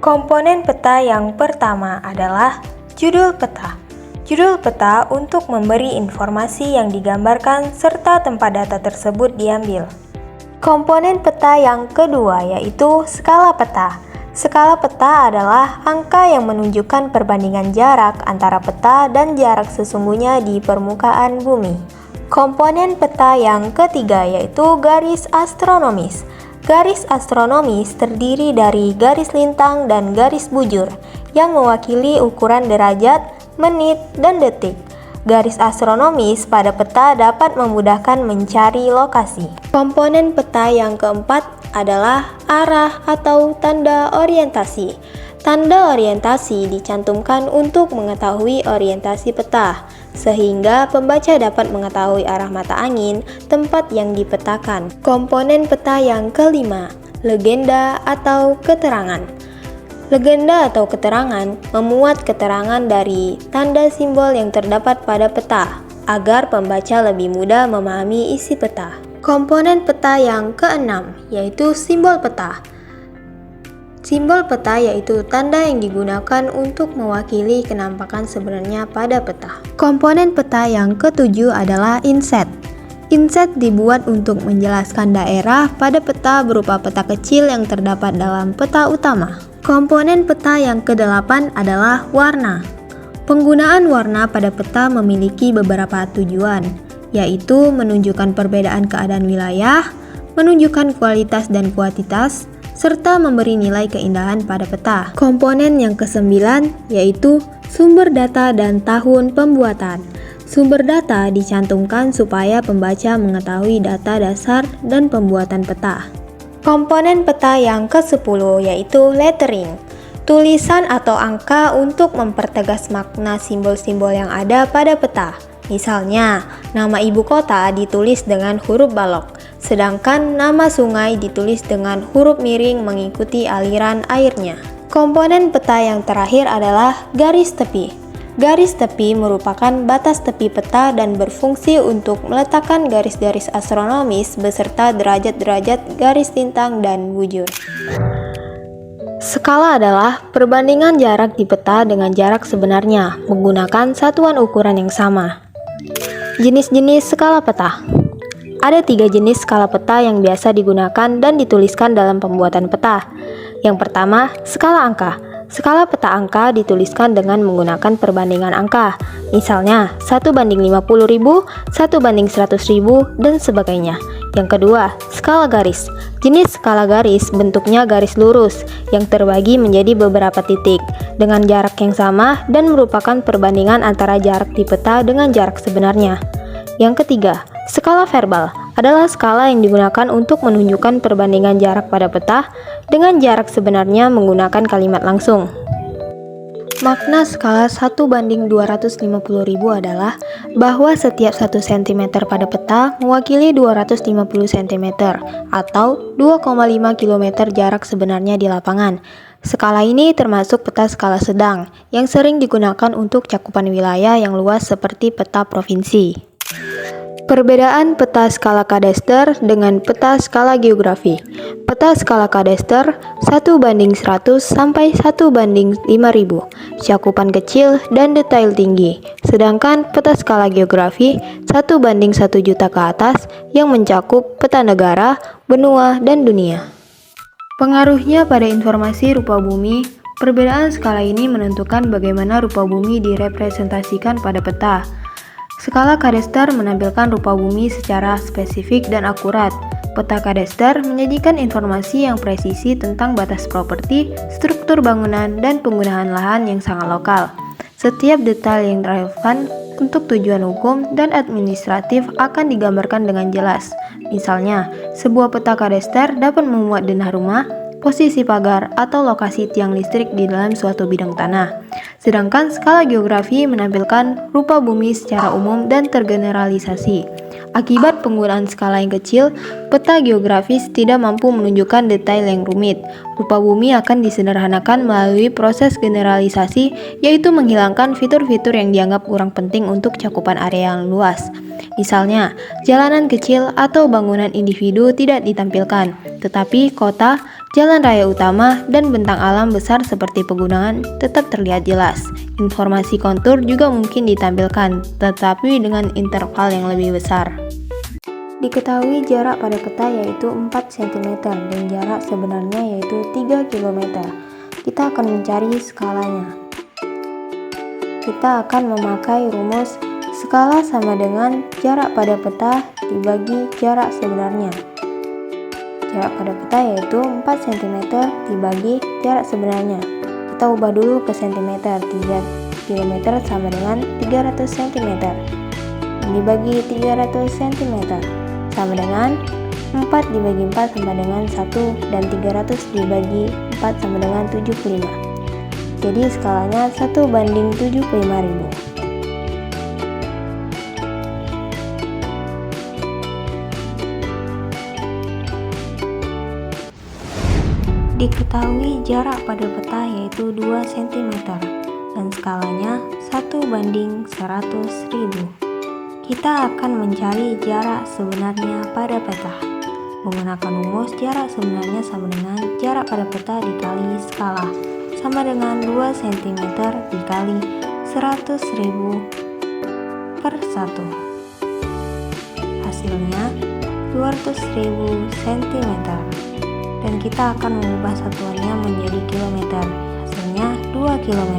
Komponen peta yang pertama adalah judul peta. Judul peta untuk memberi informasi yang digambarkan serta tempat data tersebut diambil. Komponen peta yang kedua yaitu skala peta. Skala peta adalah angka yang menunjukkan perbandingan jarak antara peta dan jarak sesungguhnya di permukaan bumi. Komponen peta yang ketiga yaitu garis astronomis. Garis astronomis terdiri dari garis lintang dan garis bujur yang mewakili ukuran derajat, menit, dan detik. Garis astronomis pada peta dapat memudahkan mencari lokasi. Komponen peta yang keempat adalah arah atau tanda orientasi. Tanda orientasi dicantumkan untuk mengetahui orientasi peta, sehingga pembaca dapat mengetahui arah mata angin tempat yang dipetakan. Komponen peta yang kelima, legenda atau keterangan. Legenda atau keterangan memuat keterangan dari tanda simbol yang terdapat pada peta, agar pembaca lebih mudah memahami isi peta. Komponen peta yang keenam, yaitu simbol peta. Simbol peta yaitu tanda yang digunakan untuk mewakili kenampakan sebenarnya pada peta. Komponen peta yang ketujuh adalah inset. Inset dibuat untuk menjelaskan daerah pada peta berupa peta kecil yang terdapat dalam peta utama. Komponen peta yang kedelapan adalah warna. Penggunaan warna pada peta memiliki beberapa tujuan, yaitu menunjukkan perbedaan keadaan wilayah, menunjukkan kualitas dan kuantitas, serta memberi nilai keindahan pada peta. Komponen yang kesembilan yaitu sumber data dan tahun pembuatan. Sumber data dicantumkan supaya pembaca mengetahui data dasar dan pembuatan peta. Komponen peta yang ke-10 yaitu lettering. Tulisan atau angka untuk mempertegas makna simbol-simbol yang ada pada peta. Misalnya, nama ibu kota ditulis dengan huruf balok, sedangkan nama sungai ditulis dengan huruf miring mengikuti aliran airnya. Komponen peta yang terakhir adalah garis tepi. Garis tepi merupakan batas tepi peta dan berfungsi untuk meletakkan garis-garis astronomis beserta derajat-derajat garis lintang dan bujur. Skala adalah perbandingan jarak di peta dengan jarak sebenarnya menggunakan satuan ukuran yang sama. Jenis-jenis skala peta. Ada 3 jenis skala peta yang biasa digunakan dan dituliskan dalam pembuatan peta. Yang pertama, skala angka. Skala peta angka dituliskan dengan menggunakan perbandingan angka. Misalnya, 1:50.000, 1:100.000, dan sebagainya. Yang kedua, skala garis. Jenis skala garis bentuknya garis lurus yang terbagi menjadi beberapa titik dengan jarak yang sama dan merupakan perbandingan antara jarak di peta dengan jarak sebenarnya. Yang ketiga, skala verbal adalah skala yang digunakan untuk menunjukkan perbandingan jarak pada peta dengan jarak sebenarnya menggunakan kalimat langsung. Makna skala 1:250.000 adalah bahwa setiap 1 cm pada peta mewakili 250 cm atau 2,5 km jarak sebenarnya di lapangan. Skala ini termasuk peta skala sedang yang sering digunakan untuk cakupan wilayah yang luas seperti peta provinsi. Perbedaan peta skala kadaster dengan peta skala geografi. Peta skala kadaster 1:100 sampai 1:5000, cakupan kecil dan detail tinggi. Sedangkan peta skala geografi 1:1 juta ke atas yang mencakup peta negara, benua, dan dunia. Pengaruhnya pada informasi rupa bumi. Perbedaan skala ini menentukan bagaimana rupa bumi direpresentasikan pada peta. Skala kadaster menampilkan rupa bumi secara spesifik dan akurat. Peta kadaster menyajikan informasi yang presisi tentang batas properti, struktur bangunan, dan penggunaan lahan yang sangat lokal. Setiap detail yang relevan untuk tujuan hukum dan administratif akan digambarkan dengan jelas. Misalnya, sebuah peta kadaster dapat memuat denah rumah, posisi pagar, atau lokasi tiang listrik di dalam suatu bidang tanah. Sedangkan skala geografi menampilkan rupa bumi secara umum dan tergeneralisasi. Akibat penggunaan skala yang kecil, peta geografis tidak mampu menunjukkan detail yang rumit. Rupa bumi akan disederhanakan melalui proses generalisasi, yaitu menghilangkan fitur-fitur yang dianggap kurang penting untuk cakupan area yang luas. Misalnya, jalanan kecil atau bangunan individu tidak ditampilkan, tetapi kota, Jalan raya utama dan bentang alam besar seperti pegunungan tetap terlihat jelas. Informasi kontur juga mungkin ditampilkan, tetapi dengan interval yang lebih besar. Diketahui jarak pada peta yaitu 4 cm dan jarak sebenarnya yaitu 3 km. Kita akan mencari skalanya. Kita akan memakai rumus skala sama dengan jarak pada peta dibagi jarak sebenarnya. Jarak pada peta yaitu 4 cm dibagi jarak sebenarnya. Kita ubah dulu ke cm. 3 km sama dengan 300 cm. Dibagi 300 cm sama dengan 4 dibagi 4 sama dengan 1 dan 300 dibagi 4 sama dengan 75. Jadi skalanya 1:75.000. Diketahui jarak pada peta yaitu 2 cm dan skalanya 1:100.000. Kita akan mencari jarak sebenarnya pada peta. Menggunakan rumus jarak sebenarnya sama dengan jarak pada peta dikali skala, sama dengan 2 cm dikali 100.000 per 1. Hasilnya 200.000 cm. Dan kita akan mengubah satuannya menjadi kilometer. Hasilnya 2 km.